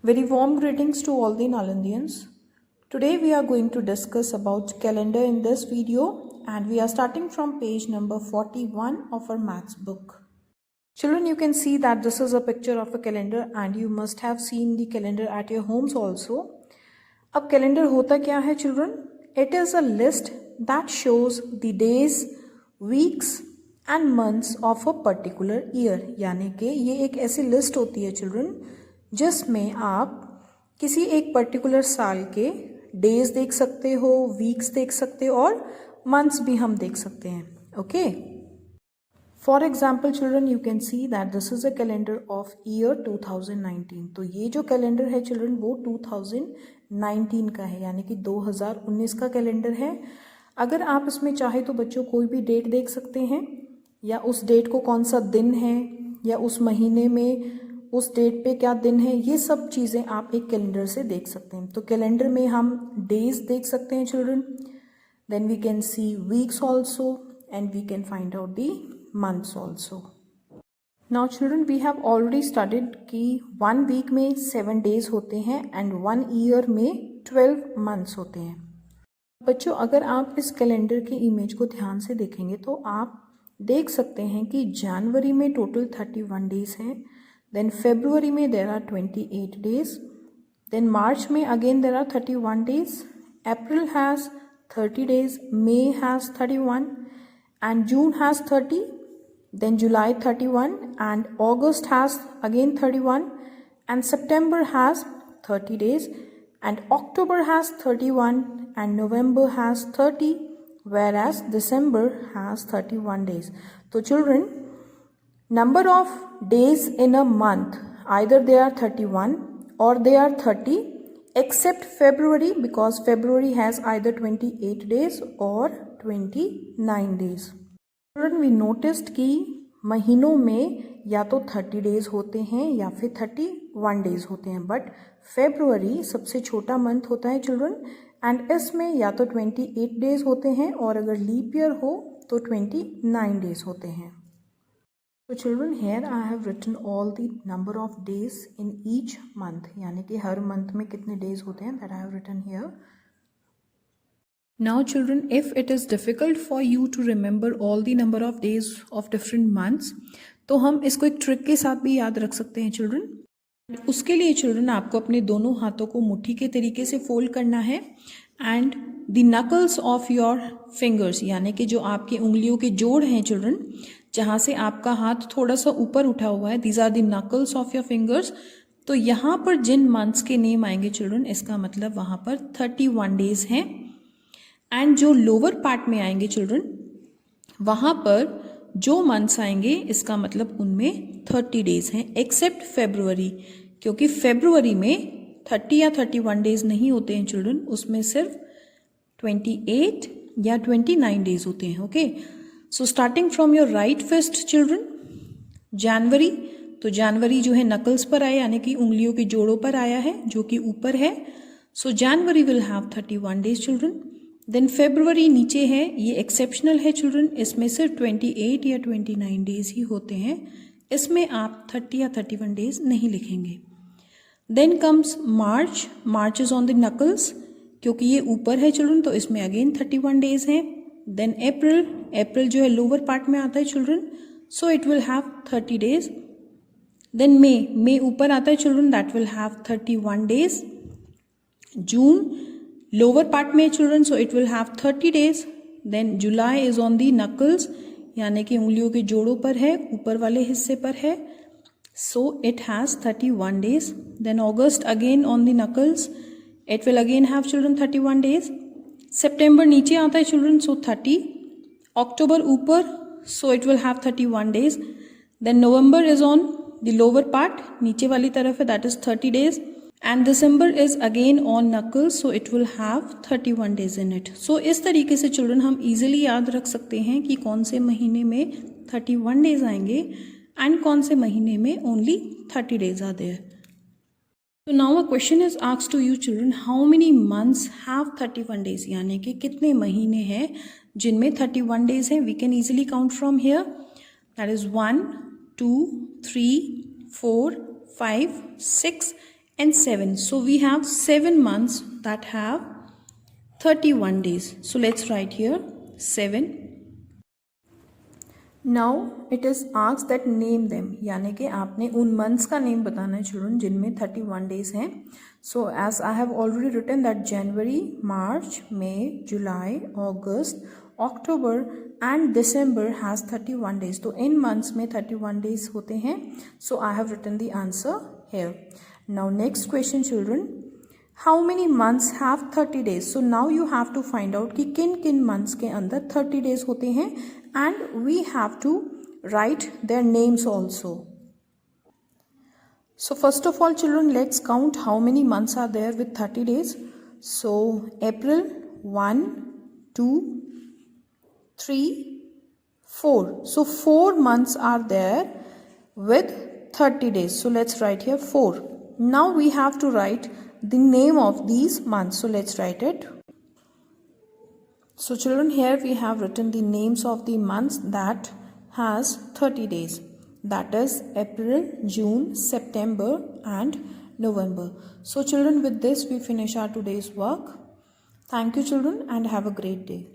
Very warm greetings to all the Nalandians. Today we are going to discuss about calendar in this video, and we are starting from page number 41 of our maths book. Children, you can see that this is a picture of a calendar and you must have seen the calendar at your homes also. अब calendar होता क्या है children? It is a list that shows the days, weeks and months of a particular year. यानी कि ये एक ऐसी list होती है children जिसमें आप किसी एक पर्टिकुलर साल के डेज देख सकते हो, वीक्स देख सकते हो और मंथ्स भी हम देख सकते हैं. Okay, for example children you can see that this is a calendar of year 2019. तो ये जो कैलेंडर है चिल्ड्रन वो 2019 का है, यानी कि 2019 का कैलेंडर है. अगर आप इसमें चाहे तो बच्चों कोई भी डेट देख सकते हैं, या उस डेट को कौन सा दिन है, या उस महीने में उस डेट पे क्या दिन है, ये सब चीज़ें आप एक कैलेंडर से देख सकते हैं. तो कैलेंडर में हम डेज देख सकते हैं children, then we can see weeks also and we can find out the months also. Now children we have already studied कि 1 वीक में 7 डेज होते हैं एंड 1 ईयर में 12 मंथ्स होते हैं. बच्चों अगर आप इस कैलेंडर की इमेज को ध्यान से देखेंगे तो आप देख सकते हैं कि जनवरी में टोटल 31 डेज हैं, then February में there are 28 days, then March में again there are 31 days, April has 30 days, May has 31 and June has 30, then July 31 and August has again 31 and September has 30 days and October has 31 and November has 30, whereas December has 31 days. So children, number of days in a month, either they are 31 or they are 30, except February, because February has either 28 days or 29 days. Children, we noticed कि महीनों में या तो 30 days होते हैं या फिर 31 days होते हैं, बट February सबसे छोटा मंथ होता है चिल्ड्रन, एंड इसमें या तो 28 डेज होते हैं और अगर लीप ईयर हो तो 29 डेज होते हैं. So children, here I have written all the number of days in each month, यानी कि हर मंथ में कितने डेज होते हैं, that I have written here. Now children, if it is difficult for you to remember all the number of days of different months, तो हम इसको एक ट्रिक के साथ भी याद रख सकते हैं चिल्ड्रन. उसके लिए चिल्ड्रन आपको अपने दोनों हाथों को मुट्ठी के तरीके से फोल्ड करना है and the knuckles of your fingers, यानी कि जो आपकी उंगलियों के जोड़ हैं चिल्ड्रन, जहाँ से आपका हाथ थोड़ा सा ऊपर उठा हुआ है, these are the knuckles of your fingers. तो यहाँ पर जिन मंथ्स के नेम आएंगे चिल्ड्रन, इसका मतलब वहाँ पर 31 डेज हैं, एंड जो लोअर पार्ट में आएंगे चिल्ड्रन, वहाँ पर जो मंथ्स आएंगे इसका मतलब उनमें 30 डेज हैं, एक्सेप्ट फेब्रुवरी, क्योंकि फेब्रुवरी में 30 या 31 डेज नहीं होते हैं चिल्ड्रन, उसमें सिर्फ 28 या 29 डेज होते हैं. Okay, so starting from your right fist children, January, तो जनवरी जो है नकल्स पर आया, यानी कि उंगलियों के जोड़ों पर आया है जो कि ऊपर है. So January will have 31 days children. Then February नीचे है, ये एक्सेप्शनल है चिल्ड्रन, इसमें सिर्फ 28 या 29 डेज ही होते हैं, इसमें आप 30 या 31 डेज नहीं लिखेंगे. Then comes March, March is on the knuckles, क्योंकि ये ऊपर है चिल्ड्रन तो इसमें अगेन 31 डेज हैं. देन अप्रैल, अप्रैल जो है लोअर पार्ट में आता है children, so it will have 30 days. Then May, May ऊपर आता है children, that will have 31 days. June lower part में children, so it will have 30 days. Then July is on the knuckles, यानी कि उंगलियों के जोड़ों पर है, ऊपर वाले हिस्से पर है, so it has 31 days. Then August again on the knuckles, it will again have children 31 days. सितंबर नीचे आता है चिल्ड्रन, सो 30. अक्टूबर ऊपर, so it will have 31 days. Then November is on the lower part, नीचे वाली तरफ है, that is 30 days. And December is again on knuckles, so it will have 31 days in it. So इस तरीके से children हम इजीली याद रख सकते हैं कि कौन से महीने में 31 डेज आएंगे एंड कौन से महीने में only 30 days are there. So now a question is asked to you children, how many months have 31 days, यानी कि कितने महीने हैं जिनमें 31 days हैं. We can easily count from here, that is 1, 2, 3, 4, 5, 6 and 7. So we have 7 months that have 31 days. So let's write here 7. Now it is asked that name them, यानी कि आपने उन months का name बताना है children जिनमें 31 days हैं. So as I have already written that January, March, May, July, August, October and December has 31 days. तो इन months में 31 days होते हैं. So I have written the answer here. Now next question children. How many months have 30 days? So now you have to find out कि किन किन months के अंदर 30 days होते हैं and we have to write their names also. So first of all children, let's count how many months are there with 30 days. So April 1, 2, 3, 4. So 4 months are there with 30 days. So let's write here 4. Now we have to write the name of these months. So let's write it. So children, here we have written the names of the months that has 30 days. That is April, June, September and November. So children, with this we finish our today's work. Thank you children and have a great day.